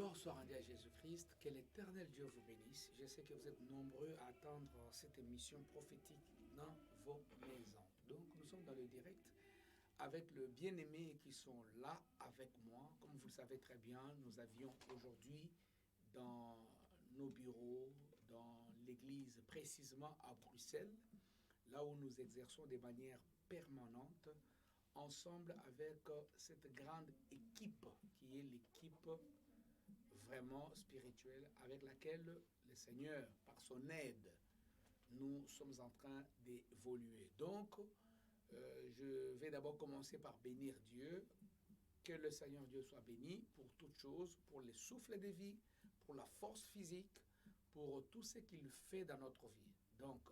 Gloire soit rendue à Jésus-Christ, que l'Éternel Dieu vous bénisse. Je sais que vous êtes nombreux à attendre cette émission prophétique dans vos maisons. Donc nous sommes dans le direct avec le bien-aimé qui sont là avec moi. Comme vous le savez très bien, nous avions aujourd'hui dans nos bureaux, dans l'église précisément à Bruxelles, là où nous exerçons de manière permanente, ensemble avec cette grande équipe qui est l'équipe vraiment spirituelle avec laquelle le Seigneur, par son aide, nous sommes en train d'évoluer. Donc, je vais d'abord commencer par bénir Dieu. Que le Seigneur Dieu soit béni pour toutes choses, pour les souffles de vie, pour la force physique, pour tout ce qu'il fait dans notre vie. Donc,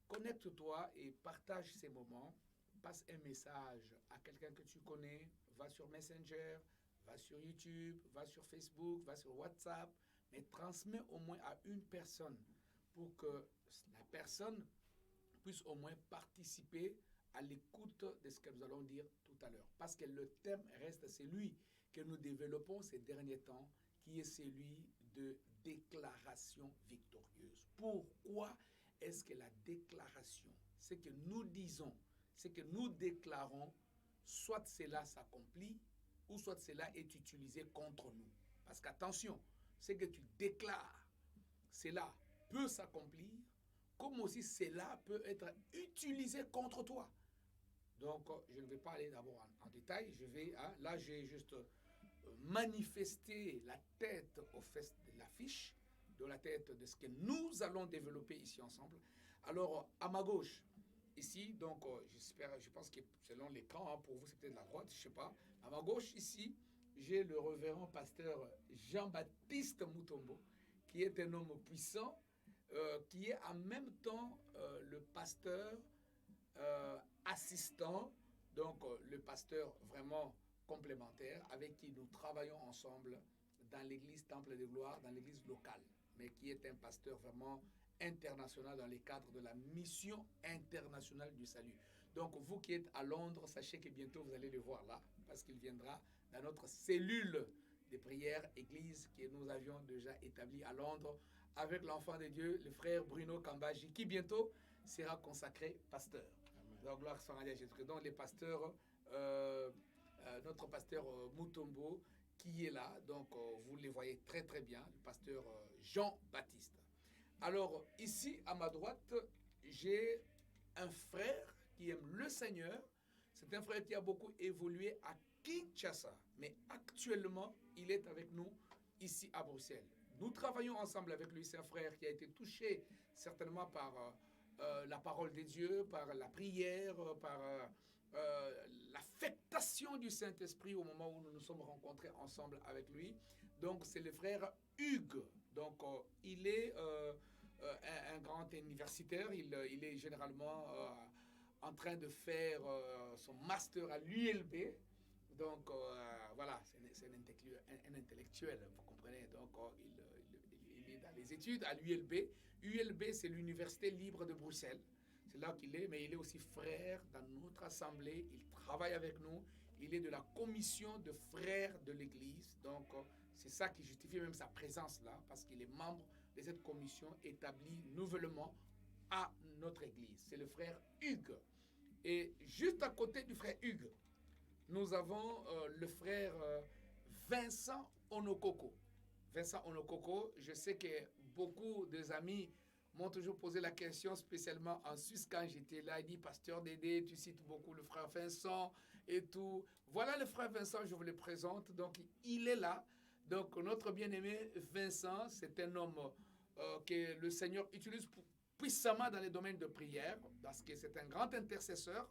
connecte-toi et partage ces moments. Passe un message à quelqu'un que tu connais. Va sur Messenger, va sur YouTube, va sur Facebook, va sur WhatsApp. Mais transmets au moins à une personne pour que la personne puisse au moins participer à l'écoute de ce que nous allons dire tout à l'heure. Parce que le thème reste celui que nous développons ces derniers temps, qui est celui de déclaration victorieuse. Pourquoi est-ce que la déclaration, ce que nous disons, ce que nous déclarons, soit cela s'accomplit, ou soit cela est utilisé contre nous? Parce qu'attention, ce que tu déclares, cela peut s'accomplir, comme aussi cela peut être utilisé contre toi. Donc, je ne vais pas aller d'abord en détail. Je vais, là, j'ai juste manifesté la tête au fait de l'affiche, de la tête de ce que nous allons développer ici ensemble. Alors, à ma gauche, ici, donc, j'espère, je pense que selon l'écran, pour vous, c'est peut-être la droite, je ne sais pas. À ma gauche, ici, j'ai le révérend pasteur Jean-Baptiste Mutombo, qui est un homme puissant, qui est en même temps le pasteur assistant, donc le pasteur vraiment complémentaire avec qui nous travaillons ensemble dans l'église Temple de Gloire, dans l'église locale, mais qui est un pasteur vraiment international dans les cadres de la mission internationale du salut. Donc vous qui êtes à Londres, sachez que bientôt vous allez le voir là, parce qu'il viendra dans notre cellule de prière église que nous avions déjà établie à Londres avec l'enfant de Dieu, le frère Bruno Kambaji, qui bientôt sera consacré pasteur. Donc, gloire soit à Jésus. Donc, les pasteurs, notre pasteur Mutombo, qui est là, donc vous les voyez très très bien, le pasteur Jean-Baptiste. Alors, ici, à ma droite, j'ai un frère qui aime le Seigneur. C'est un frère qui a beaucoup évolué à Kinshasa, mais actuellement, il est avec nous ici à Bruxelles. Nous travaillons ensemble avec lui, c'est un frère qui a été touché certainement par la parole de Dieu, par la prière, par l'affectation du Saint-Esprit au moment où nous nous sommes rencontrés ensemble avec lui. Donc c'est le frère Hugues. Donc il est un grand universitaire, il est généralement en train de faire son master à l'ULB. Donc voilà, c'est un intellectuel, vous comprenez. Donc il est dans les études à l'ULB. ULB, c'est l'Université libre de Bruxelles. C'est là qu'il est, mais il est aussi frère dans notre assemblée. Il travaille avec nous. Il est de la commission de frères de l'Église. Donc c'est ça qui justifie même sa présence là, parce qu'il est membre de cette commission établie nouvellement à notre Église. C'est le frère Hugues. Et juste à côté du frère Hugues, nous avons le frère Vincent Onokoko. Vincent Onokoko, je sais que beaucoup des amis m'ont toujours posé la question, spécialement en Suisse quand j'étais là. Il dit, pasteur Dédé, tu cites beaucoup le frère Vincent et tout. Voilà le frère Vincent, je vous le présente. Donc, il est là. Donc, notre bien-aimé Vincent, c'est un homme que le Seigneur utilise puissamment dans les domaines de prière, parce que c'est un grand intercesseur.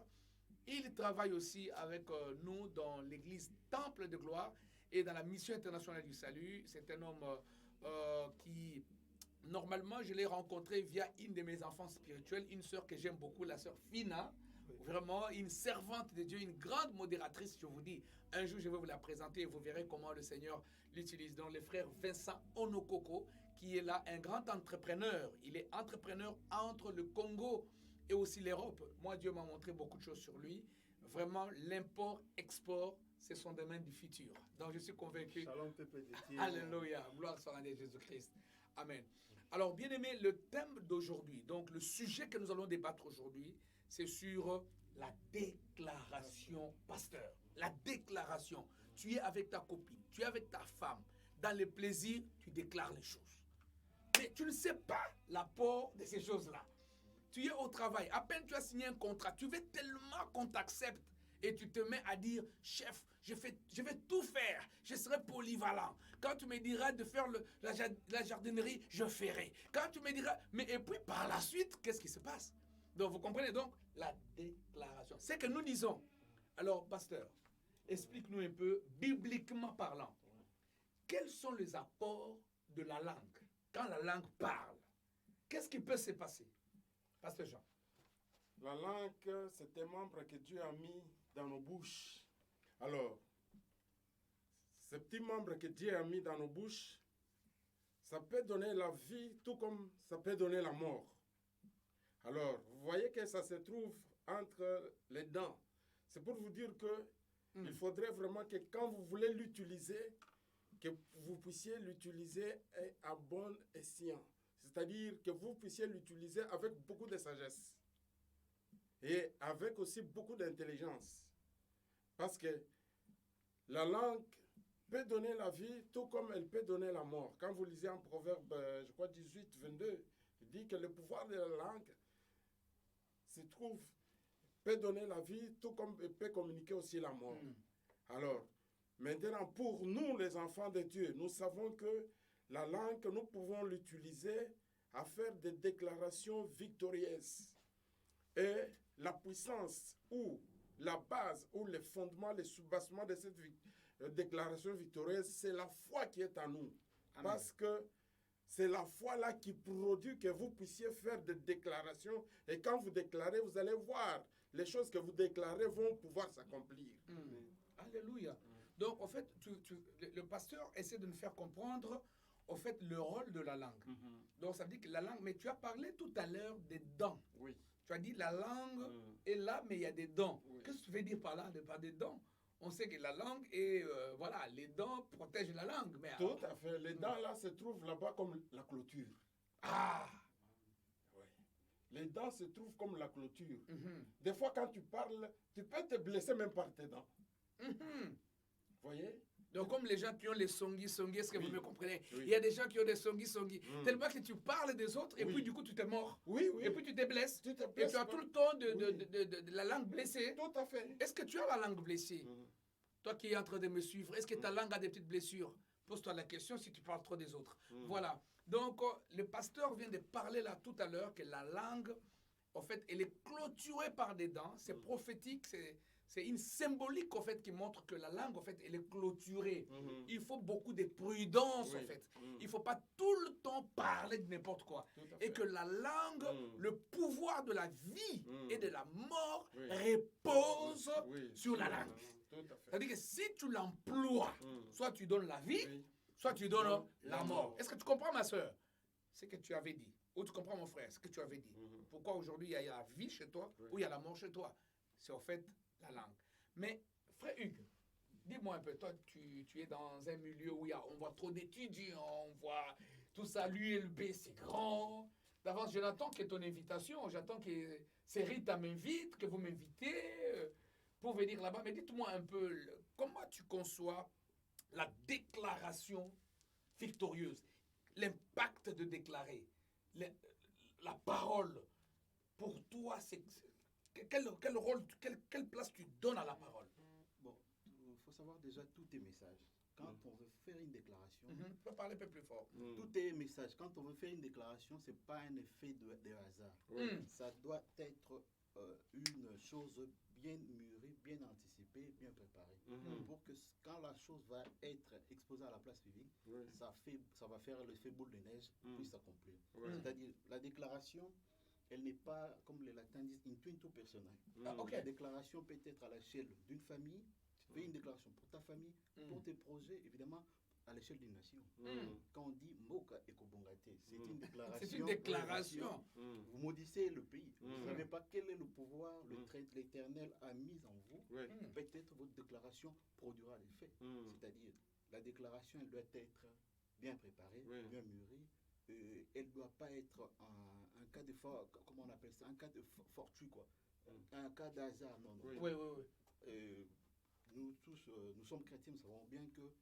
Il travaille aussi avec nous dans l'église Temple de Gloire et dans la mission internationale du salut. C'est un homme qui, normalement, je l'ai rencontré via une de mes enfants spirituels, une sœur que j'aime beaucoup, la sœur Fina. Oui. Vraiment une servante de Dieu, une grande modératrice, je vous dis. Un jour, je vais vous la présenter et vous verrez comment le Seigneur l'utilise. Donc, le frère Vincent Onokoko, qui est là, un grand entrepreneur. Il est entrepreneur entre le Congo et aussi l'Europe. Moi, Dieu m'a montré beaucoup de choses sur lui. Vraiment, l'import-export, ce sont des mains du futur. Donc je suis convaincu. Shalom, petit. Alléluia, gloire soit à Jésus-Christ. Amen. Alors, bien aimé, le thème d'aujourd'hui, donc le sujet que nous allons débattre aujourd'hui, c'est sur la déclaration, pasteur. La déclaration. Tu es avec ta copine, tu es avec ta femme. Dans les plaisirs, tu déclares les choses. Mais tu ne sais pas l'apport de ces choses-là. Tu es au travail, à peine tu as signé un contrat, tu veux tellement qu'on t'accepte et tu te mets à dire, chef, je vais tout faire, je serai polyvalent. Quand tu me diras de faire la jardinerie, je ferai. Quand tu me diras, mais et puis par la suite, qu'est-ce qui se passe? Donc vous comprenez donc la déclaration. C'est que nous disons. Alors, pasteur, explique-nous un peu, bibliquement parlant, quels sont les apports de la langue quand la langue parle? Qu'est-ce qui peut se passer? Pasteur Jean. La langue, c'est un membre que Dieu a mis dans nos bouches. Alors, ce petit membre que Dieu a mis dans nos bouches, ça peut donner la vie, tout comme ça peut donner la mort. Alors, vous voyez que ça se trouve entre les dents. C'est pour vous dire que il faudrait vraiment que quand vous voulez l'utiliser, que vous puissiez l'utiliser à bon escient. C'est-à-dire que vous puissiez l'utiliser avec beaucoup de sagesse et avec aussi beaucoup d'intelligence. Parce que la langue peut donner la vie tout comme elle peut donner la mort. Quand vous lisez en Proverbe, je crois 18, 22, il dit que le pouvoir de la langue se trouve, peut donner la vie tout comme elle peut communiquer aussi la mort. Alors, maintenant, pour nous, les enfants de Dieu, nous savons que la langue, nous pouvons l'utiliser à faire des déclarations victorieuses. Et la puissance ou la base ou les fondements, les sous-bassements de cette déclaration victorieuse, c'est la foi qui est en nous. Amen. Parce que c'est la foi là qui produit que vous puissiez faire des déclarations. Et quand vous déclarez, vous allez voir, les choses que vous déclarez vont pouvoir s'accomplir. Alléluia. Donc, en fait, le pasteur essaie de nous faire comprendre, en fait, le rôle de la langue. Donc, ça veut dire que la langue, mais tu as parlé tout à l'heure des dents. Oui. Tu as dit la langue est là, mais il y a des dents. Oui. Qu'est-ce que tu veux dire par là, par des dents? On sait que la langue est, voilà, les dents protègent la langue. Mais tout à fait. Les dents là se trouvent là-bas comme la clôture. Ah! Oui. Les dents se trouvent comme la clôture. Des fois, quand tu parles, tu peux te blesser même par tes dents. Vous voyez? Donc, comme les gens qui ont les songi, est-ce que vous me comprenez? Il y a des gens qui ont des songi. Tellement que tu parles des autres et puis du coup, tu te mords. Et puis, tu te blesses. Et tu as tout le temps de la langue blessée. Tout à fait. Est-ce que tu as la langue blessée? Toi qui es en train de me suivre, est-ce que ta langue a des petites blessures? Pose-toi la question si tu parles trop des autres. Voilà. Donc, le pasteur vient de parler là tout à l'heure que la langue, en fait, elle est clôturée par des dents. C'est prophétique, c'est une symbolique, en fait, qui montre que la langue, en fait, elle est clôturée. Il faut beaucoup de prudence, en fait. Il ne faut pas tout le temps parler de n'importe quoi. Et que la langue, le pouvoir de la vie et de la mort repose sur la langue. C'est-à-dire que si tu l'emploies, soit tu donnes la vie, soit tu donnes la mort. Est-ce que tu comprends, ma soeur? Ce que tu avais dit. Ou tu comprends, mon frère, ce que tu avais dit. Pourquoi aujourd'hui il y a la vie chez toi ou il y a la mort chez toi? C'est en fait la langue. Mais, frère Hugues, dis-moi un peu, toi, tu es dans un milieu où on voit trop d'étudiants, on voit tout ça, l'ULB, c'est grand. D'avance, je n'attends que ton invitation, j'attends que Rita m'invite, que vous m'invitez pour venir là-bas. Mais dites-moi un peu, comment tu conçois la déclaration victorieuse, l'impact de déclarer, la parole, pour toi, c'est... Quel rôle, quelle place tu donnes à la parole? Bon, il faut savoir déjà tous tes messages. Quand on veut faire une déclaration... Tu peux parler un peu plus fort. Tous tes messages, quand on veut faire une déclaration, ce n'est pas un effet de hasard. Ça doit être une chose bien mûrie, bien anticipée, bien préparée. Pour que quand la chose va être exposée à la place publique, ça va faire l'effet boule de neige, puis s'accomplir. C'est-à-dire, la déclaration... elle n'est pas, comme les latins disent, intuito persona. La déclaration peut être à l'échelle d'une famille. Tu fais une déclaration pour ta famille, pour tes projets, évidemment, à l'échelle d'une nation. Quand on dit Moka Ekobongate, c'est une déclaration. C'est une déclaration. Vous maudissez le pays. Vous ne savez pas quel est le pouvoir l'Éternel a mis en vous. Peut-être votre déclaration produira l'effet. C'est-à-dire, la déclaration, elle doit être bien préparée, bien mûrie. Elle ne doit pas être un cas de comment on appelle ça, un cas de fortuit, quoi. Un cas d'hasard, non. Oui. Nous tous, nous sommes chrétiens, nous savons bien que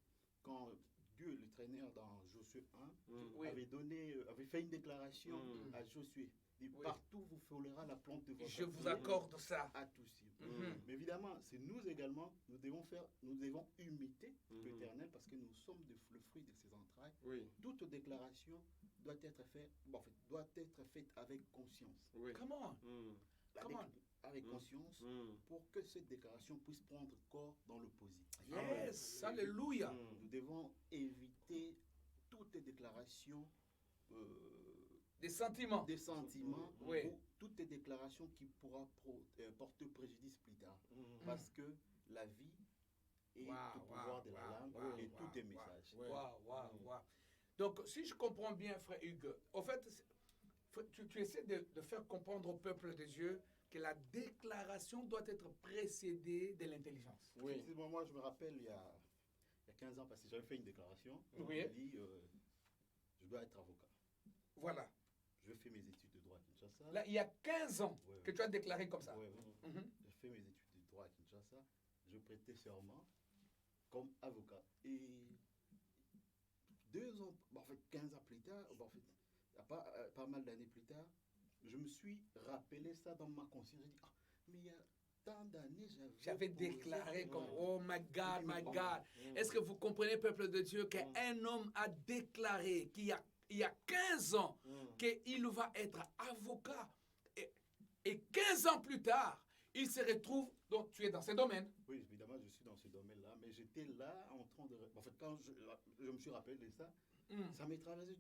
quand Dieu, l'Éternel, dans Josué 1, avait fait une déclaration à Josué. Dit, partout vous frôlera la plante de votre Je vous accorde ça. à tous. Mais évidemment, c'est nous également, nous devons imiter l'Éternel parce que nous sommes le fruit de ses entrailles. Toute déclaration doit être faite avec conscience. Comment? Avec conscience pour que cette déclaration puisse prendre corps dans le positif. Yes, alléluia. Nous devons éviter toute déclaration des sentiments ou toute déclaration qui pourra porter préjudice plus tard. Parce que la vie est au pouvoir de la langue et tout est message. Donc, si je comprends bien, frère Hugues, en fait, tu essaies de faire comprendre au peuple de Dieu que la déclaration doit être précédée de l'intelligence. Moi, je me rappelle, il y a 15 ans, parce que j'avais fait une déclaration. J'ai dit, je dois être avocat. Voilà. Je fais mes études de droit à Kinshasa. Là, il y a 15 ans que tu as déclaré comme ça. J'ai fait mes études de droit à Kinshasa. Je prêtais serment comme avocat. Et 2 ans, 15 ans plus tard, pas mal d'années plus tard, je me suis rappelé ça dans ma conscience. J'ai dit, mais il y a tant d'années, j'avais déclaré comme, oh my God, my God. Est-ce que vous comprenez, peuple de Dieu, qu'un homme a déclaré qu'il y a 15 ans qu'il va être avocat et 15 ans plus tard, il se retrouve, donc tu es dans ce domaine. Oui, évidemment, je suis dans ce domaine-là, mais j'étais là en train de... En fait, quand je me suis rappelé de ça, ça m'est traversé.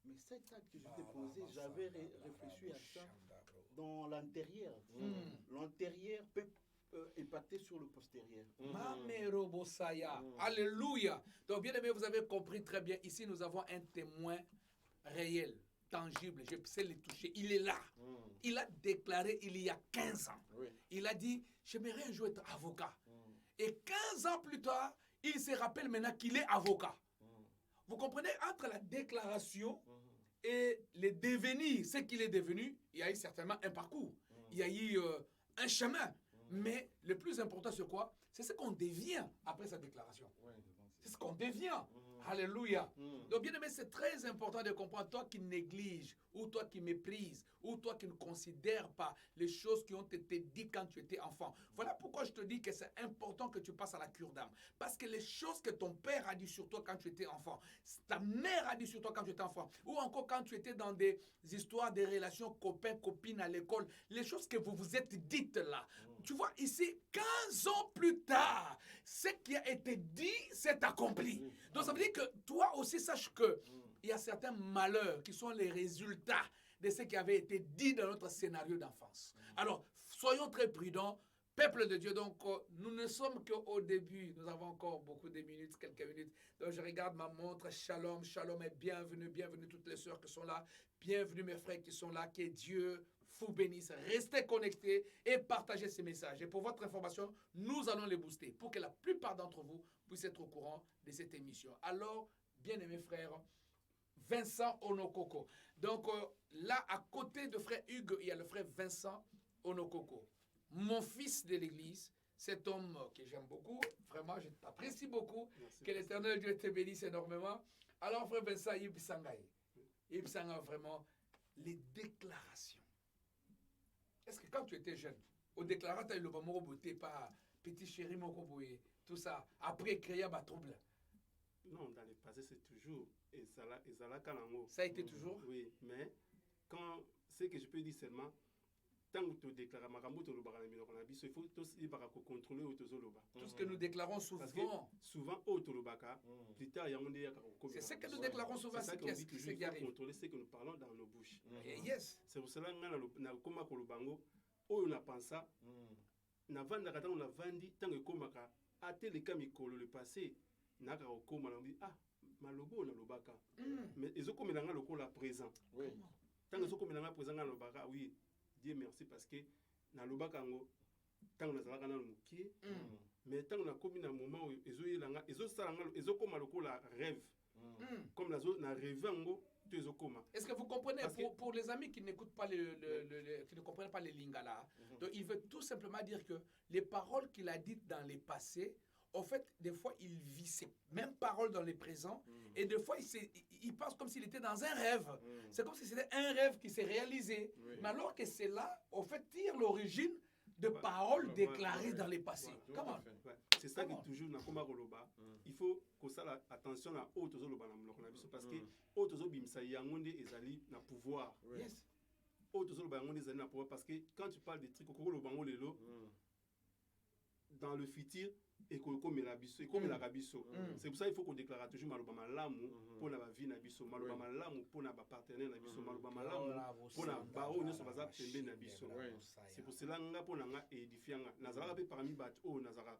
Mais cet acte que j'ai déposé, j'avais réfléchi à ça dans l'antérieur. L'antérieur peut impacter sur le postérieur. Alléluia. Donc, bien aimé, vous avez compris très bien. Ici, nous avons un témoin réel, tangible. Je sais le toucher. Il est là. Il a déclaré il y a 15 ans. Il a dit, j'aimerais un jour être avocat. Et 15 ans plus tard, il se rappelle maintenant qu'il est avocat. Vous comprenez, entre la déclaration et le devenir, ce qu'il est devenu, il y a eu certainement un parcours. Il y a eu un chemin. Mais le plus important, c'est quoi? C'est ce qu'on devient après sa déclaration. C'est ce qu'on devient. Alléluia. Donc, bien aimé, c'est très important de comprendre, toi qui négliges, ou toi qui méprises, ou toi qui ne considères pas les choses qui ont été dites quand tu étais enfant. Voilà pourquoi je te dis que c'est important que tu passes à la cure d'âme. Parce que les choses que ton père a dit sur toi quand tu étais enfant, ta mère a dit sur toi quand tu étais enfant, ou encore quand tu étais dans des histoires, des relations copains-copines à l'école, les choses que vous vous êtes dites là. Tu vois, ici, 15 ans plus tard, ce qui a été dit s'est accompli. Donc, ça veut dire que toi aussi, sache que il y a certains malheurs qui sont les résultats de ce qui avait été dit dans notre scénario d'enfance. Alors, soyons très prudents, peuple de Dieu. Donc, nous ne sommes qu'au début. Nous avons encore beaucoup de minutes, quelques minutes. Donc, je regarde ma montre. Shalom, shalom et bienvenue, bienvenue toutes les sœurs qui sont là. Bienvenue mes frères qui sont là. Que Dieu vous bénisse. Restez connectés et partagez ces messages. Et pour votre information, nous allons les booster pour que la plupart d'entre vous puissent être au courant de cette émission. Alors, bien-aimés frères, Vincent Onokoko. Donc là, à côté de frère Hugues, il y a le frère Vincent Onokoko. Mon fils de l'église, cet homme que j'aime beaucoup, vraiment, je t'apprécie beaucoup. Merci, que l'Éternel Dieu te bénisse énormément. Alors, frère Vincent, Yves Sangaï. Yves Sangaï, vraiment, les déclarations. Est-ce que quand tu étais jeune, au déclarat, tu as eu le moment où tu n'es pas petit chéri, tout ça, après créer un trouble? Non, dans le passé, c'est toujours. Et ça a été toujours? Oui, mais quand ce que je peux dire seulement, tant que tu déclares, il faut contrôler tout ce que nous déclarons souvent. Souvent, plus tard, c'est ce que nous déclarons souvent, c'est ça dit toujours, il faut contrôler ce que nous parlons dans nos bouches. Yes. C'est pour cela que on a pensé, on a vendu, tant que le passé, on a dit, malobo na lobaka mais ezokomela nga lokola présent ntango ezokomela nga présent nga lobaka oui Dieu merci parce que na lobaka yango ntango nazalaka nano mokie mais ntango nakomi na moment oyo ezoyela nga ezosala nga ezokoma lokola rêve comme na rêve yango to ezokoma. Est-ce que vous comprenez pour les amis qui n'écoutent pas qui ne comprennent pas les lingala, donc il veut tout simplement dire que les paroles qu'il a dites dans les passés, en fait, des fois, il vit ces mêmes paroles dans le présent et des fois, il pense comme s'il était dans un rêve. C'est comme si c'était un rêve qui s'est réalisé. Mais alors que c'est là, en fait, tire l'origine de paroles déclarées dans les passés. Comment? C'est ça qui toujours na koma koloba. Il faut que ça attention à autres loba na mloko na biso parce que autres bimsa yango nde ezali na pouvoir. Yes. Autres loba yango nde ezali na pouvoir parce que quand tu parles des trucs ko loba ngo lelo dans le futur et comme la biso et comme la rabiso. C'est pour ça il faut qu'on déclare toujours maloba malamu pour na ba vie na biso, maloba malamu pour na ba partenaire na biso, maloba malamu pour na ba o nyoso baza pembe na biso. C'est pour cela nga pour nga édifier nga nazala pe parmi bat o nazala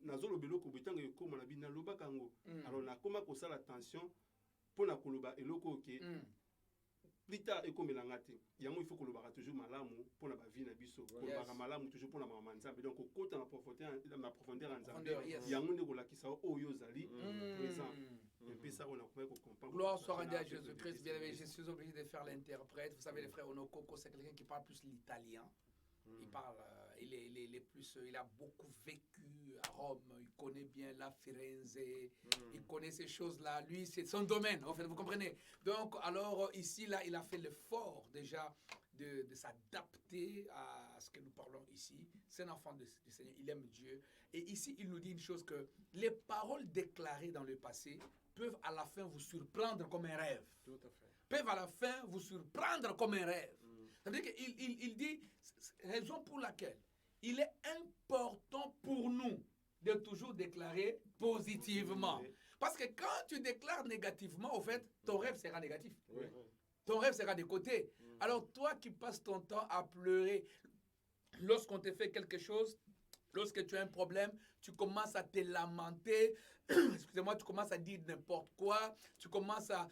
nazolo beloko bitanga ekoma na bina loba kango. Alors na koma ko sala attention pour na koloba eloko ke plus tard ekomela ngate yango il faut koloba toujours malamu pour na ba vie na biso koloba malamu toujours pour na mama nzambe donc kota na profondeur en nzambe yango ne kolakisa oyo zali présent et puis ça on a compris qu'on comprend. Gloire soit rendue à Jésus-Christ. Bien aimé, je suis obligé de faire l'interprète. Vous savez, les frères Onokoko, c'est quelqu'un qui parle plus l'italien. Il parle, il a beaucoup vécu à Rome, il connaît bien la Firenze, il connaît ces choses-là. Lui, c'est son domaine, en fait, vous comprenez. Donc, alors, ici, là, il a fait l'effort déjà de s'adapter à ce que nous parlons ici. C'est un enfant du Seigneur, il aime Dieu. Et ici, il nous dit une chose que les paroles déclarées dans le passé peuvent à la fin vous surprendre comme un rêve. Tout à fait. Peuvent à la fin vous surprendre comme un rêve. C'est-à-dire qu'il dit, raison pour laquelle il est important pour nous de toujours déclarer positivement. Parce que quand tu déclares négativement, au fait, ton rêve sera négatif. Oui. Ton rêve sera de côté. Alors toi qui passes ton temps à pleurer, lorsqu'on te fait quelque chose, lorsque tu as un problème, tu commences à te lamenter, excusez-moi, tu commences à dire n'importe quoi, tu commences à,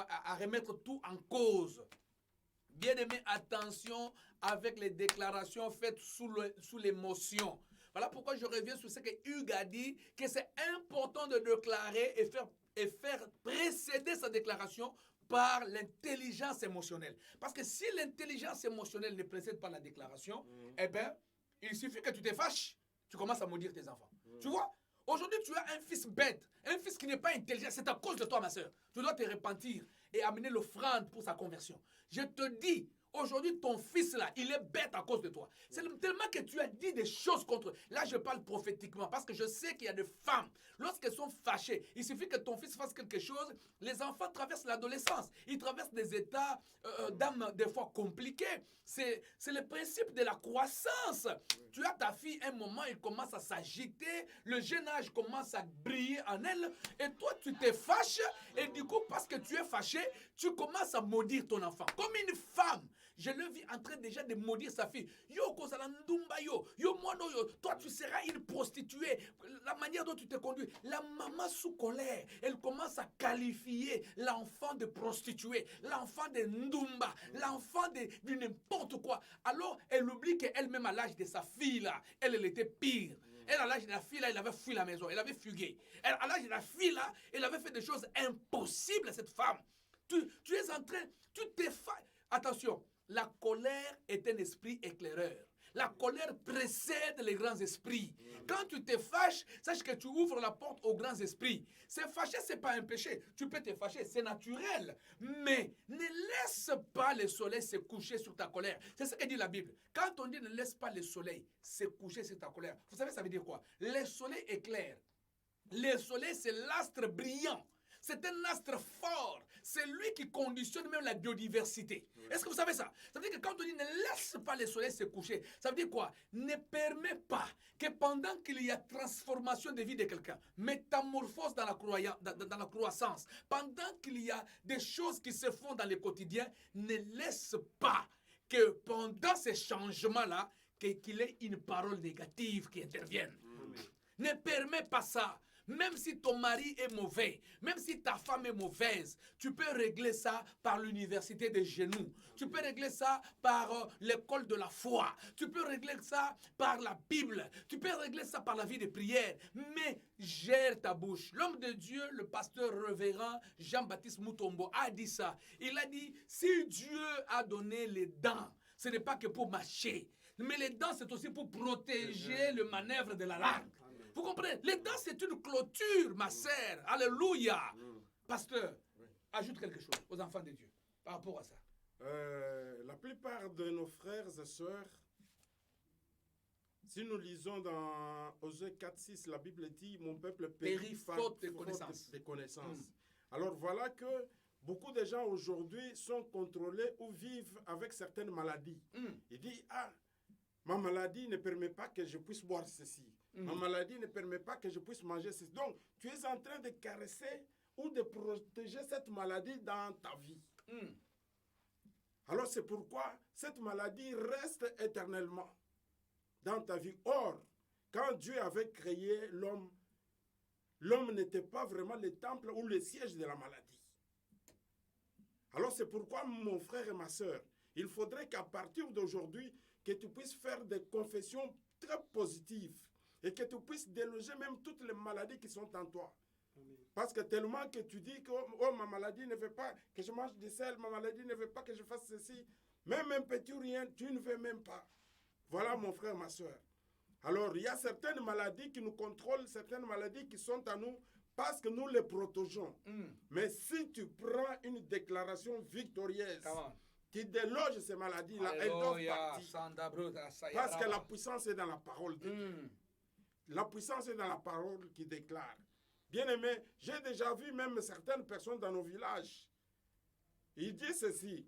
à remettre tout en cause. Bien aimé, attention avec les déclarations faites sous l'émotion. Voilà pourquoi je reviens sur ce que Hugues a dit, que c'est important de déclarer et faire précéder sa déclaration par l'intelligence émotionnelle. Parce que si l'intelligence émotionnelle ne précède pas la déclaration, eh bien, il suffit que tu te fâches, tu commences à maudire tes enfants. Tu vois? Aujourd'hui, tu as un fils bête, un fils qui n'est pas intelligent. C'est à cause de toi, ma soeur. Tu dois te repentir et amener l'offrande pour sa conversion. Je te dis, aujourd'hui, ton fils-là, il est bête à cause de toi. C'est tellement que tu as dit des choses contre... Là, je parle prophétiquement parce que je sais qu'il y a des femmes, lorsqu'elles sont fâchées, il suffit que ton fils fasse quelque chose, les enfants traversent l'adolescence. Ils traversent des états d'âme des fois compliqués. C'est le principe de la croissance. Tu as ta fille, un moment, elle commence à s'agiter, le jeune âge commence à briller en elle, et toi, tu te fâches, et du coup, parce que tu es fâché, tu commences à maudire ton enfant. Comme une femme, je le vis en train déjà de maudire sa fille. Yo, kozala ndumba yo, yo mono yo, toi tu seras une prostituée. La manière dont tu te conduis, la maman sous colère, elle commence à qualifier l'enfant de prostituée, l'enfant de ndumba, l'enfant de n'importe quoi. Alors, elle oublie qu'elle-même à l'âge de sa fille là, elle était pire. Elle, à l'âge de la fille, là, elle avait fui la maison, elle avait fugué. Elle, à l'âge de la fille, là, elle avait fait des choses impossibles à cette femme. Tu es en train, tu t'effaces. Attention, la colère est un esprit éclaireur. La colère précède les grands esprits. Quand tu te fâches, sache que tu ouvres la porte aux grands esprits. Se fâcher, ce n'est pas un péché. Tu peux te fâcher, c'est naturel. Mais ne laisse pas le soleil se coucher sur ta colère. C'est ce que dit la Bible. Quand on dit ne laisse pas le soleil se coucher sur ta colère, vous savez ça veut dire quoi? Le soleil éclaire. Le soleil, c'est l'astre brillant. C'est un astre fort. C'est lui qui conditionne même la biodiversité. Est-ce que vous savez ça? Ça veut dire que quand on dit ne laisse pas le soleil se coucher, ça veut dire quoi? Ne permet pas que pendant qu'il y a transformation de vie de quelqu'un, métamorphose dans la croissance, pendant qu'il y a des choses qui se font dans le quotidien, ne laisse pas que pendant ces changements-là, qu'il y ait une parole négative qui intervienne. Ne permet pas ça. Même si ton mari est mauvais, même si ta femme est mauvaise, tu peux régler ça par l'université des genoux. Tu peux régler ça par l'école de la foi. Tu peux régler ça par la Bible. Tu peux régler ça par la vie de prière. Mais gère ta bouche. L'homme de Dieu, le pasteur révérend Jean-Baptiste Mutombo a dit ça. Il a dit, si Dieu a donné les dents, ce n'est pas que pour mâcher. Mais les dents, c'est aussi pour protéger le manœuvre de la langue. Vous comprenez? Les dents, c'est une clôture, ma sœur. Alléluia. Pasteur, ajoute quelque chose aux enfants de Dieu par rapport à ça. La plupart de nos frères et sœurs, si nous lisons dans Osée 4:6, la Bible dit, mon peuple périt faute de connaissances. Alors voilà que beaucoup de gens aujourd'hui sont contrôlés ou vivent avec certaines maladies. Il dit, ma maladie ne permet pas que je puisse boire ceci. Ma maladie ne permet pas que je puisse manger ceci. Donc, tu es en train de caresser ou de protéger cette maladie dans ta vie. Alors, c'est pourquoi cette maladie reste éternellement dans ta vie. Or, quand Dieu avait créé l'homme, l'homme n'était pas vraiment le temple ou le siège de la maladie. Alors, c'est pourquoi, mon frère et ma soeur, il faudrait qu'à partir d'aujourd'hui, que tu puisses faire des confessions très positives et que tu puisses déloger même toutes les maladies qui sont en toi. Parce que tellement que tu dis que oh, ma maladie ne veut pas que je mange du sel, ma maladie ne veut pas que je fasse ceci, même un petit rien, tu ne veux même pas. Voilà mon frère, ma soeur. Alors, il y a certaines maladies qui nous contrôlent, certaines maladies qui sont à nous parce que nous les protégeons. Mais si tu prends une déclaration victorieuse, qui déloge ces maladies-là, elles doivent partir. Parce que la puissance est dans la parole de Dieu. La puissance est dans la parole qui déclare. Bien-aimé, j'ai déjà vu même certaines personnes dans nos villages. Il dit ceci.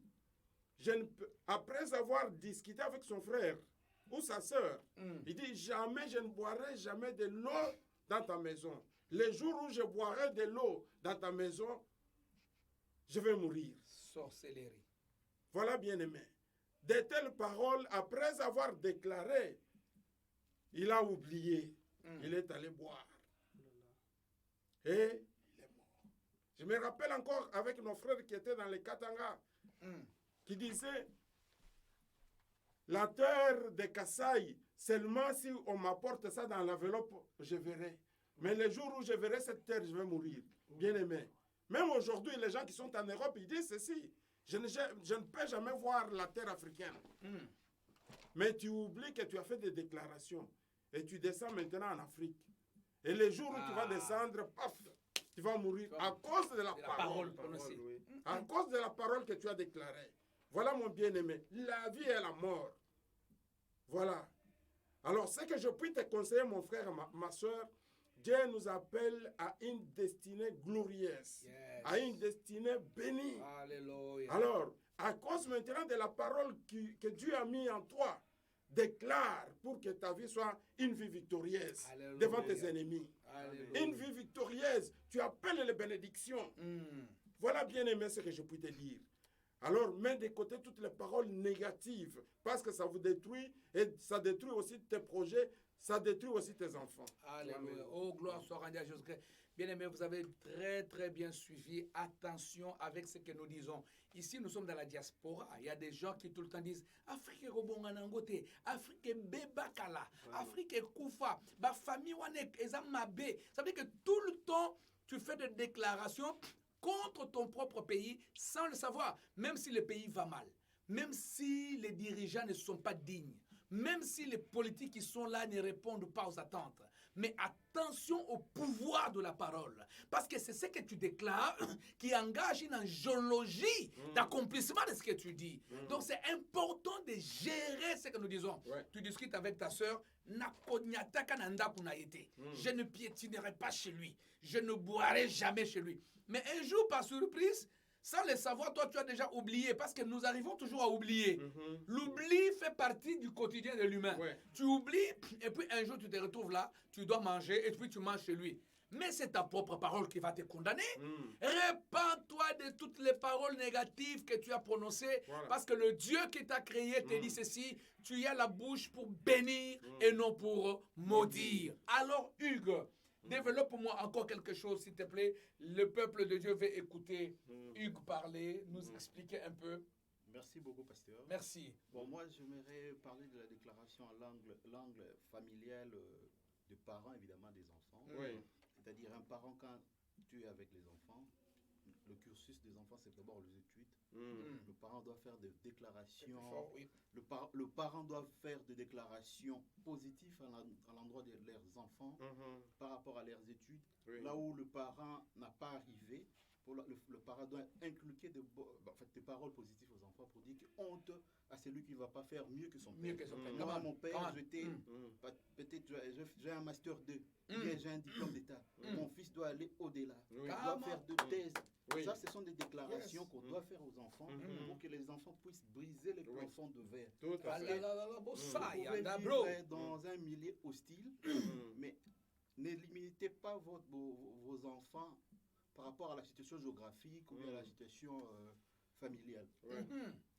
Après avoir discuté avec son frère ou sa sœur, il dit, jamais je ne boirai jamais de l'eau dans ta maison. Les jours où je boirai de l'eau dans ta maison, je vais mourir. Sorcellerie. Voilà, bien-aimé. De telles paroles, après avoir déclaré, il a oublié. Il est allé boire. Et il est mort. Je me rappelle encore avec nos frères qui étaient dans les Katanga, qui disaient, la terre de Kasaï, seulement si on m'apporte ça dans l'enveloppe, je verrai. Mais le jour où je verrai cette terre, je vais mourir. Bien-aimé. Même aujourd'hui, les gens qui sont en Europe, ils disent ceci. Je ne peux jamais voir la terre africaine. Mais tu oublies que tu as fait des déclarations. Et tu descends maintenant en Afrique. Et les jours où tu vas descendre, paf, tu vas mourir à cause de la parole. À cause de la parole que tu as déclarée. Voilà mon bien-aimé. La vie et la mort. Voilà. Alors, ce que je puis te conseiller, mon frère et ma soeur, Dieu nous appelle à une destinée glorieuse, à une destinée bénie. Alléluia. Alors, à cause maintenant de la parole que Dieu a mis en toi, déclare pour que ta vie soit une vie victorieuse. Alléluia. Devant tes ennemis. Alléluia. Une vie victorieuse. Tu appelles les bénédictions. Voilà, bien aimé, ce que je puis te dire. Alors, mets de côté toutes les paroles négatives, parce que ça vous détruit, et ça détruit aussi tes projets, ça détruit aussi tes enfants. Alléluia. Oh, gloire soit rendue à Jésus-Christ. Bien-aimés, vous avez très, très bien suivi. Attention avec ce que nous disons. Ici, nous sommes dans la diaspora. Il y a des gens qui tout le temps disent Afrique est robonganangote, Afrique est bebakala, Afrique est koufa, ba famille wanek ezamabe. Ça veut dire que tout le temps, tu fais des déclarations contre ton propre pays sans le savoir. Même si le pays va mal, même si les dirigeants ne sont pas dignes, même si les politiques qui sont là ne répondent pas aux attentes. Mais attention au pouvoir de la parole. Parce que c'est ce que tu déclares qui engage une angiologie d'accomplissement de ce que tu dis. Donc c'est important de gérer ce que nous disons. Tu discutes avec ta soeur, je ne piétinerai pas chez lui. Je ne boirai jamais chez lui. Mais un jour, par surprise, sans le savoir, toi, tu as déjà oublié, parce que nous arrivons toujours à oublier. L'oubli fait partie du quotidien de l'humain. Tu oublies, et puis un jour, tu te retrouves là, tu dois manger, et puis tu manges chez lui. Mais c'est ta propre parole qui va te condamner. Répands-toi de toutes les paroles négatives que tu as prononcées, parce que le Dieu qui t'a créé te dit ceci, tu as la bouche pour bénir et non pour maudire. Alors, Hugues, Développe-moi encore quelque chose, s'il te plaît. Le peuple de Dieu veut écouter Hugues parler, nous expliquer un peu. Merci beaucoup, pasteur. Merci. Bon, moi, j'aimerais parler de la déclaration à l'angle familial des parents, évidemment, des enfants. Oui. C'est-à-dire, un parent, quand tu es avec les enfants, le cursus des enfants, c'est d'abord les études. Le parent doit faire des déclarations. Fort, oui. Le parent doit faire des déclarations positives à l'endroit de leurs enfants par rapport à leurs études. Oui. Là où le parent n'a pas arrivé, le parent doit inculquer des paroles positives aux enfants pour dire que honte à celui qui ne va pas faire mieux que son père. Mieux que son père. Moi, mon père, Comment? peut-être j'ai un master 2, bien j'ai un diplôme d'État. Mon fils doit aller au-delà. Oui. Il doit faire de thèses. Oui. Ça, ce sont des déclarations Yes. qu'on doit faire aux enfants pour que les enfants puissent briser les plafonds de verre. Tout à Ah fait. là là là, bon, ça, Vous il y pouvez a bro. vivre dans un milieu hostile, mais ne limitez pas vos enfants par rapport à la situation géographique ou bien à la situation familiale. Ouais.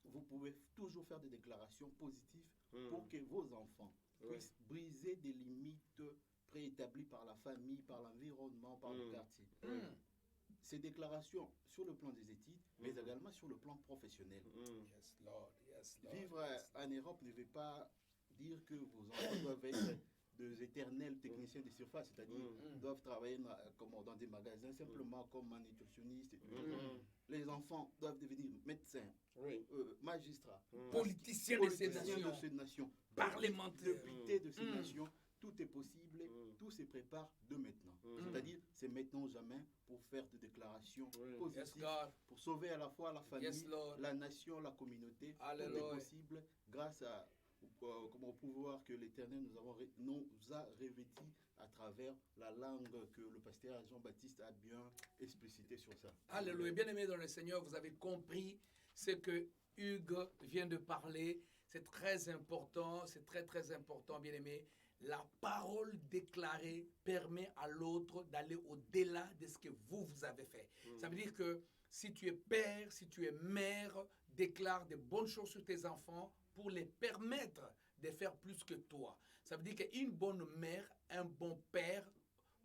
Vous pouvez toujours faire des déclarations positives pour que vos enfants puissent briser des limites préétablies par la famille, par l'environnement, par le quartier. Ces déclarations sur le plan des études, mais également sur le plan professionnel. Yes, Lord. Yes, Lord. Vivre en Europe ne veut pas dire que vos enfants doivent être des éternels techniciens de surface, c'est-à-dire doivent travailler dans des magasins simplement comme un nutritionniste. Les enfants doivent devenir médecins, Oui. magistrats, Politiciens de ces nations. nations, Parlementaires. députés de ces nations. Tout est possible, tout se prépare de maintenant. C'est-à-dire, c'est maintenant ou jamais pour faire des déclarations Yes, positives, God. pour sauver à la fois la famille, Yes, Lord. la nation, la communauté. Alléluia. Tout est possible grâce au pouvoir que l'Éternel nous a revêti à travers la langue que le pasteur Jean-Baptiste a bien explicité sur ça. Alléluia. Bien-aimés dans le Seigneur, vous avez compris ce que Hugues vient de parler. C'est très important, c'est très très important, bien-aimés. La parole déclarée permet à l'autre d'aller au-delà de ce que vous avez fait. Ça veut dire que si tu es père, si tu es mère, déclare de bonnes choses sur tes enfants pour les permettre de faire plus que toi. Ça veut dire qu'une bonne mère, un bon père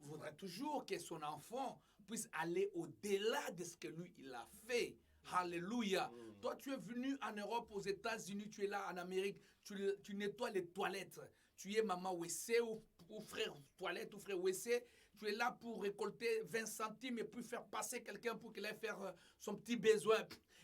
voudra toujours que son enfant puisse aller au-delà de ce que lui, il a fait. Alléluia. Toi, tu es venu en Europe, aux États-Unis, tu es là en Amérique, tu nettoies les toilettes. Tu es maman WC ou frère toilette ou frère WC. Tu es là pour récolter 20 centimes et puis faire passer quelqu'un pour qu'il aille faire son petit besoin.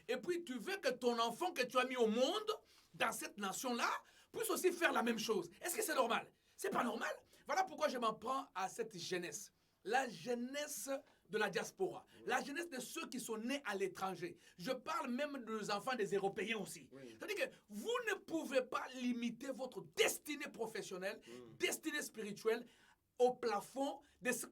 Et puis, tu veux que ton enfant que tu as mis au monde, dans cette nation-là, puisse aussi faire la même chose. Est-ce que c'est normal? C'est pas normal. Voilà pourquoi je m'en prends à cette jeunesse. La jeunesse de la diaspora, la jeunesse de ceux qui sont nés à l'étranger. Je parle même des enfants des Européens aussi. C'est-à-dire que vous ne pouvez pas limiter votre destinée professionnelle, destinée spirituelle au plafond de ce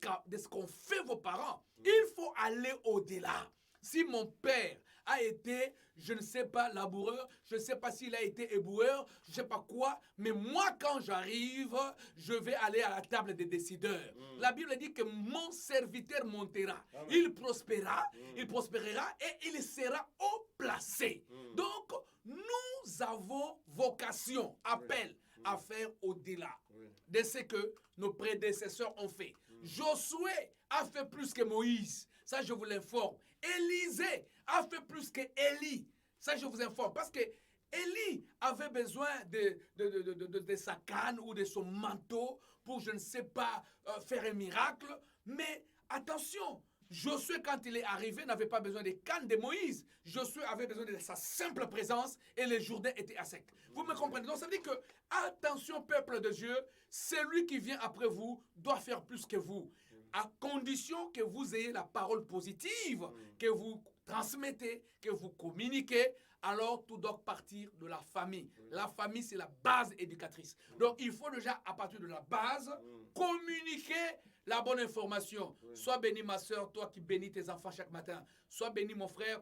qu'ont fait vos parents. Il faut aller au-delà. Si mon père a été, je ne sais pas, laboureur, je ne sais pas s'il a été éboueur, je ne sais pas quoi, mais moi, quand j'arrive, je vais aller à la table des décideurs. La Bible dit que mon serviteur montera, il prospérera et il sera haut placé. Donc, nous avons vocation, appel à faire au-delà de ce que nos prédécesseurs ont fait. Josué a fait plus que Moïse. Ça, je vous l'informe. Élisée a fait plus que Élie. Ça, je vous informe. Parce que Élie avait besoin de sa canne ou de son manteau pour, je ne sais pas, faire un miracle. Mais attention, Josué, quand il est arrivé, n'avait pas besoin des cannes de Moïse. Josué avait besoin de sa simple présence et le Jourdain était à sec. Vous me comprenez? Donc ça veut dire que, attention peuple de Dieu, celui qui vient après vous doit faire plus que vous. À condition que vous ayez la parole positive, que vous transmettez, que vous communiquez, alors tout doit partir de la famille. La famille, c'est la base éducatrice. Donc il faut déjà, à partir de la base, communiquer la bonne information. Sois béni ma soeur, toi qui bénis tes enfants chaque matin. Sois béni mon frère,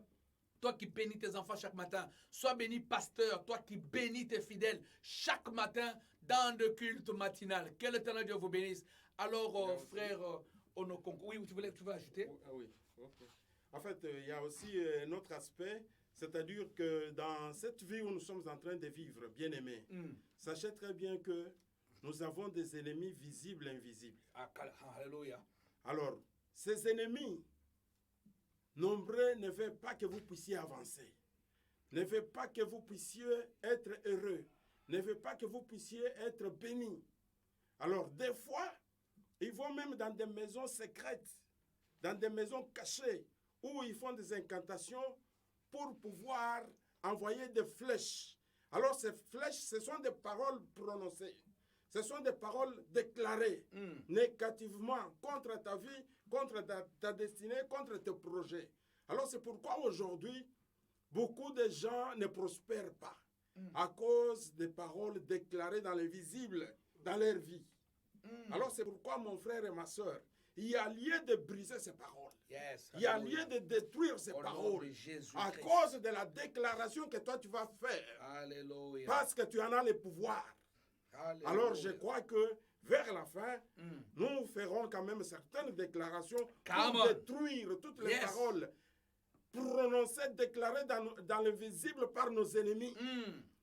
toi qui bénis tes enfants chaque matin. Sois béni pasteur, toi qui bénis tes fidèles chaque matin dans le culte matinal. Que l'Éternel Dieu vous bénisse. Alors frère Onokonko, oui, tu veux ajouter? Oui, ok. En fait, il y a aussi un autre aspect, c'est-à-dire que dans cette vie où nous sommes en train de vivre, bien-aimés, sachez très bien que nous avons des ennemis visibles et invisibles. Alléluia. Alors, ces ennemis nombreux ne veulent pas que vous puissiez avancer, ne veulent pas que vous puissiez être heureux, ne veulent pas que vous puissiez être bénis. Alors, des fois, ils vont même dans des maisons secrètes, dans des maisons cachées, où ils font des incantations pour pouvoir envoyer des flèches. Alors, ces flèches, ce sont des paroles prononcées. Ce sont des paroles déclarées négativement contre ta vie, contre ta destinée, contre tes projets. Alors c'est pourquoi aujourd'hui, beaucoup de gens ne prospèrent pas à cause des paroles déclarées dans les visibles, dans leur vie. Alors c'est pourquoi mon frère et ma soeur, il y a lieu de briser ces paroles. Yes, Il y a alléluia. lieu de détruire ces Au nom paroles de Jésus à Christ. cause de la déclaration que toi tu vas faire. Alléluia. Parce que tu en as le pouvoir. Alléluia. Alors je crois que vers la fin, nous ferons quand même certaines déclarations Come pour on. détruire toutes les Yes. paroles prononcées, déclarées dans l'invisible par nos ennemis.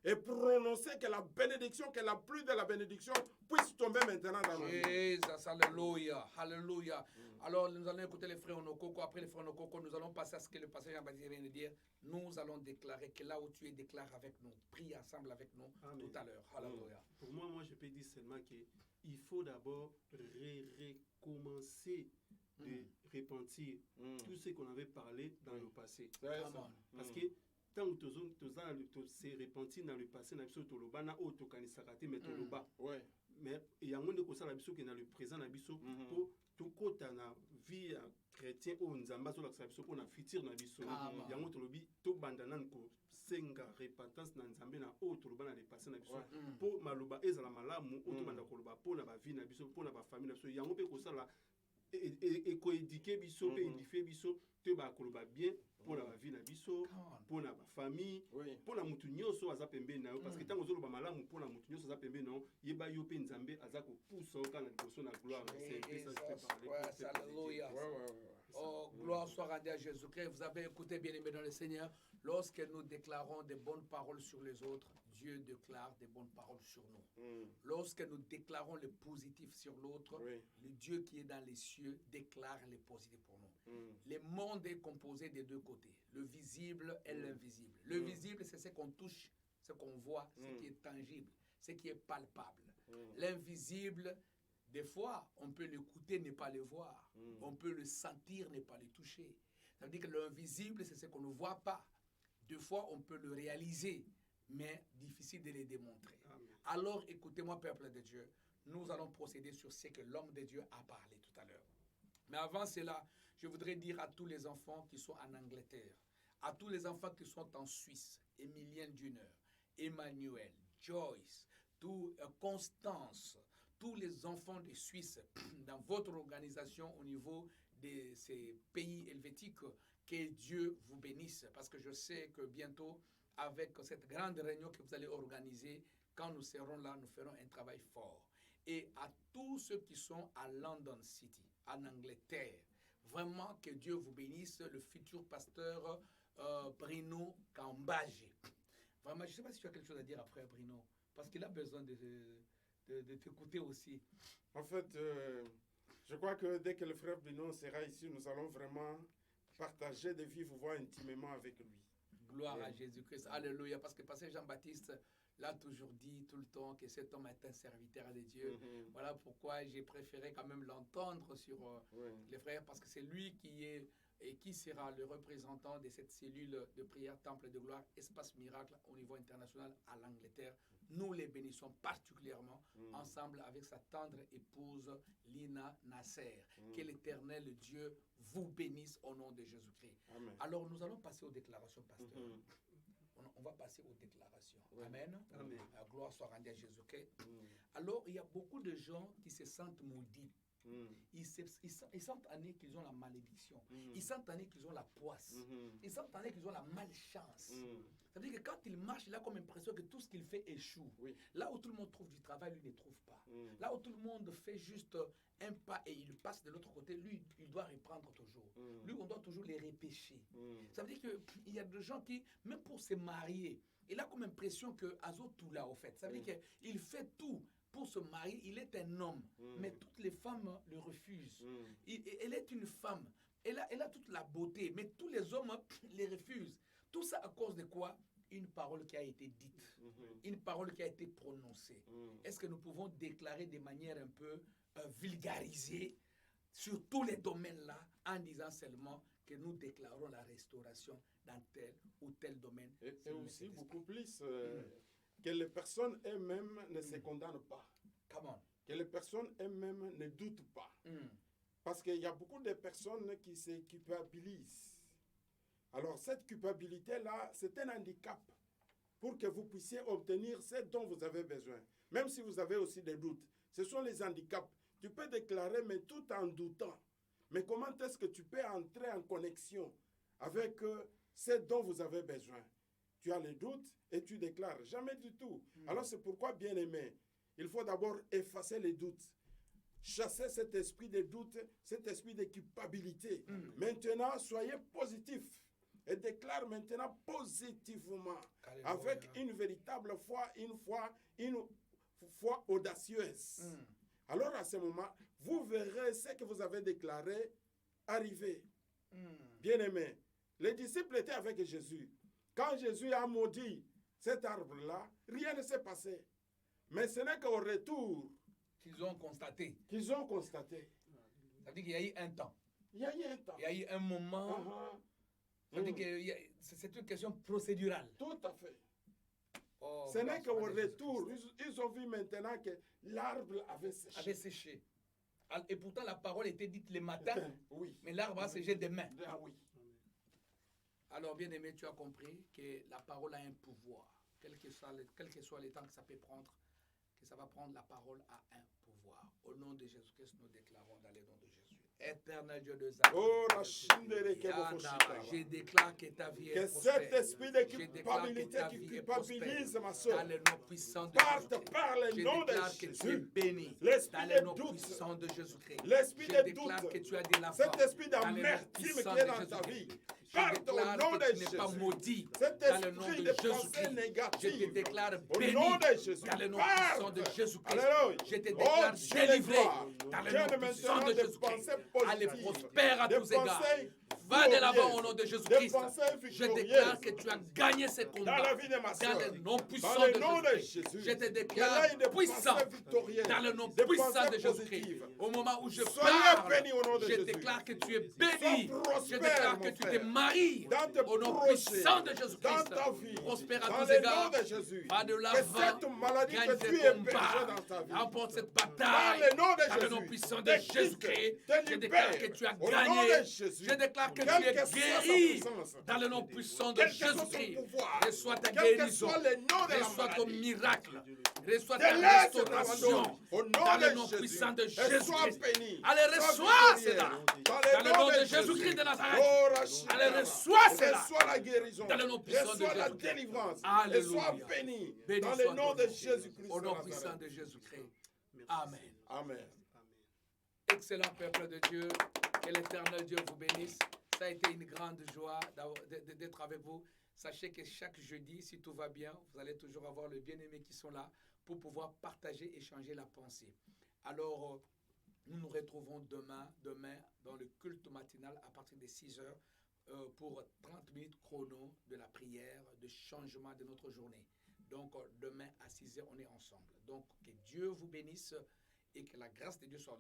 Et prononcer que la bénédiction, que la pluie de la bénédiction puisse tomber maintenant dans nos vies. Jesus, alléluia, alléluia. Alors, nous allons écouter les frères Onokoko. Après les frères Onokoko, nous allons passer à ce que le pasteur Jean-Baptiste vient de dire. Nous allons déclarer que là où tu es, déclare avec nous. Prie ensemble avec nous Amen. tout à l'heure. Alléluia. Pour moi, je peux dire seulement qu'il faut d'abord recommencer de repentir tout ce qu'on avait parlé dans le passé. C'est Come ça. on. Parce que tant que tu se repentir dans le passé, na biso toloba na o tokanisaka te mais toloba. Ouais. Mais yango nde kosala biso ke na le présent na biso po tokota na vie ya chrétien oyo nzambe azolakisa biso mpo na futur na biso. Amen. Yango tolobi tobanda nanu kosenga repentance na nzambe na oyo toloba na le passé na biso mpo maloba ezala malamu oyo tobanda koloba mpo na bavie na biso mpo na bafamille na biso yango mpe kosala ekoédike biso mpe édifie biso toyeba koloba bien mpo na bavie na biso mpo na bafamille Oui. mpo na mutu nyonso aza pembeni na yo parce que ntango ozoloba malamu mpo na mutu nyonso aza pembeni na yo yeba yo mpe nzambe aza kopusa yo kaka na liboso na gloire na Jesus, c'est un peu ça je peux parler ouais, pour cette alléluia. Ouais, ouais, ouais. Oh, gloire soit rendue à Jésus-Christ. Vous avez écouté, bien-aimés dans le Seigneur. Lorsque nous déclarons des bonnes paroles sur les autres, Dieu déclare des bonnes paroles sur nous. Lorsque nous déclarons le positif sur l'autre, Oui. le Dieu qui est dans les cieux déclare le positif pour nous. Le monde est composé des deux côtés, le visible et l'invisible. Le visible, c'est ce qu'on touche, ce qu'on voit, ce qui est tangible, ce qui est palpable. L'invisible, des fois, on peut l'écouter, ne pas le voir. On peut le sentir, ne pas le toucher. Ça veut dire que l'invisible, c'est ce qu'on ne voit pas. Des fois, on peut le réaliser, mais difficile de le démontrer. Amen. Alors, écoutez-moi, peuple de Dieu, nous allons procéder sur ce que l'homme de Dieu a parlé tout à l'heure. Mais avant cela, je voudrais dire à tous les enfants qui sont en Angleterre, à tous les enfants qui sont en Suisse, Emilien Duneur, Emmanuel, Joyce, Constance, tous les enfants de Suisse dans votre organisation au niveau de ces pays helvétiques, que Dieu vous bénisse. Parce que je sais que bientôt, avec cette grande réunion que vous allez organiser, quand nous serons là, nous ferons un travail fort. Et à tous ceux qui sont à London City, en Angleterre, vraiment que Dieu vous bénisse, le futur pasteur Bruno Kambaji. Vraiment, je ne sais pas si tu as quelque chose à dire après, Bruno, parce qu'il a besoin de t'écouter aussi. En fait, je crois que dès que le frère Bruno sera ici, nous allons vraiment partager de vive voix intimement avec lui. Gloire à Jésus-Christ. Alléluia. Parce que pasteur Jean-Baptiste l'a toujours dit tout le temps que cet homme est un serviteur de Dieu. Voilà pourquoi j'ai préféré quand même l'entendre sur les frères, parce que c'est lui qui est et qui sera le représentant de cette cellule de prière Temple de gloire, Espace Miracle au niveau international à l'Angleterre. Nous les bénissons particulièrement ensemble avec sa tendre épouse Lina Nasser. Que l'Éternel Dieu vous bénisse au nom de Jésus-Christ. Alors nous allons passer aux déclarations, pasteur. On va passer aux déclarations. Amen. Amen. Gloire soit rendue à Jésus-Christ. Alors il y a beaucoup de gens qui se sentent maudits. Ils sentent qu'ils ont la malédiction. Ils sentent qu'ils ont la poisse. Ils sentent qu'ils ont la malchance. Ça veut dire que quand il marche, il a comme l'impression que tout ce qu'il fait échoue. Là où tout le monde trouve du travail, lui ne trouve pas. Là où tout le monde fait juste un pas et il passe de l'autre côté, lui, il doit reprendre toujours. Lui, on doit toujours les repêcher. Ça veut dire qu'il y a des gens qui, même pour se marier, il a comme l'impression que Azo tout là, au fait. Ça veut dire qu'il fait tout pour se marier, il est un homme. Mais toutes les femmes le refusent. Elle est une femme. Elle a toute la beauté, mais tous les hommes les refusent. Tout ça à cause de quoi? Une parole qui a été dite, une parole qui a été prononcée. Est-ce que nous pouvons déclarer de manière un peu vulgarisée sur tous les domaines-là, en disant seulement que nous déclarons la restauration dans tel ou tel domaine? Et aussi beaucoup plus, que les personnes elles-mêmes ne se condamnent pas. Comment? Que les personnes elles-mêmes ne doutent pas. Parce qu'il y a beaucoup de personnes qui se culpabilisent. Alors cette culpabilité-là, c'est un handicap pour que vous puissiez obtenir ce dont vous avez besoin. Même si vous avez aussi des doutes. Ce sont les handicaps. Tu peux déclarer, mais tout en doutant. Mais comment est-ce que tu peux entrer en connexion avec ce dont vous avez besoin? Tu as les doutes et tu déclares. Jamais du tout. Alors c'est pourquoi, bien aimé, il faut d'abord effacer les doutes. Chasser cet esprit de doute, cet esprit de culpabilité. Maintenant, soyez positif. Et déclare maintenant positivement. Alléluia. Avec une véritable foi, une foi audacieuse. Alors à ce moment, vous verrez ce que vous avez déclaré arriver. Bien-aimé, les disciples étaient avec Jésus. Quand Jésus a maudit cet arbre-là, rien ne s'est passé. Mais ce n'est qu'au retour qu'ils ont constaté. Ça veut dire qu'il y a eu un temps. Il y a eu un temps. Il y a eu un moment. Ça veut dire que c'est une question procédurale. Tout à fait. Ce n'est qu'au retour, ils ont vu maintenant que l'arbre avait séché. Et pourtant, la parole était dite le matin, mais l'arbre a séché demain. Oui. Alors, bien aimé, tu as compris que la parole a un pouvoir. Quel que soit le temps que ça peut prendre, que ça va prendre, la parole a un pouvoir. Au nom de Jésus-Christ, nous déclarons dans le nom de Jésus. Éternel Dieu de Zachary. Je déclare que ta vie est prospère. Que cet esprit de culpabilité qui culpabilise ma soeur dans le nom puissant de parte par le nom de Jésus. Que tu es béni l'esprit dans le nom de doute, puissant de Jésus-Christ. L'esprit de doute, que tu as de la cet esprit d'amertume qui est dans ta vie. Je déclare que tu n'es pas maudit dans le nom de Jésus-Christ. Je te déclare béni dans le nom puissant de Jésus-Christ. Je te déclare délivré dans le nom puissant de Jésus-Christ. Allez, prospère à tous égards. Va de l'avant au nom de Jésus-Christ. Je déclare que tu as gagné ce combat dans le nom puissant de Jésus-Christ. Je te déclare puissant dans le nom puissant de Jésus-Christ. Au moment où je parle, je déclare que tu es béni. Je déclare que tu te maries au nom puissant de Jésus-Christ. Prospère à tous égards. Va de l'avant. Gagne tes combats. Remporte cette bataille dans le nom puissant de Jésus-Christ. Je déclare que tu as gagné. Je déclare que tu es guéri dans le nom puissant de Jésus-Christ. Reçois ta guérison, reçois ton miracle, reçois ta restauration dans le nom puissant de Jésus-Christ. Allez, reçois cela dans le nom de Jésus-Christ de Nazareth. Allez, reçois cela dans le nom puissant de Jésus-Christ. Alléluia. Béni dans le nom de Jésus-Christ. Au nom puissant de Jésus-Christ. Amen. Amen. Excellent peuple de Dieu. Que l'Éternel Dieu vous bénisse. Ça a été une grande joie d'être avec vous. Sachez que chaque jeudi, si tout va bien, vous allez toujours avoir le bien-aimé qui sont là pour pouvoir partager, échanger la pensée. Alors, nous nous retrouvons demain dans le culte matinal à partir de 6 heures pour 30 minutes chrono de la prière, de changement de notre journée. Donc, demain à 6 heures, on est ensemble. Donc, que Dieu vous bénisse et que la grâce de Dieu soit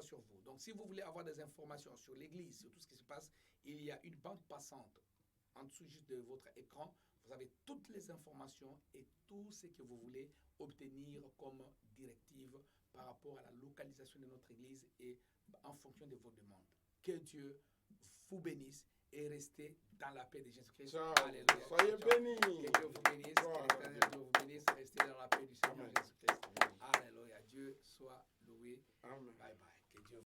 sur vous. Donc, si vous voulez avoir des informations sur l'Église, sur tout ce qui se passe, il y a une bande passante en dessous juste de votre écran. Vous avez toutes les informations et tout ce que vous voulez obtenir comme directive par rapport à la localisation de notre Église et en fonction de vos demandes. Que Dieu vous bénisse et restez dans la paix de Jésus-Christ. Alléluia. Soyez bénis. Que Dieu vous bénisse. Que l'Éternel Dieu vous bénisse. Restez dans la paix du Seigneur Jésus-Christ. Alléluia. Dieu soit loué. Amen. Bye bye.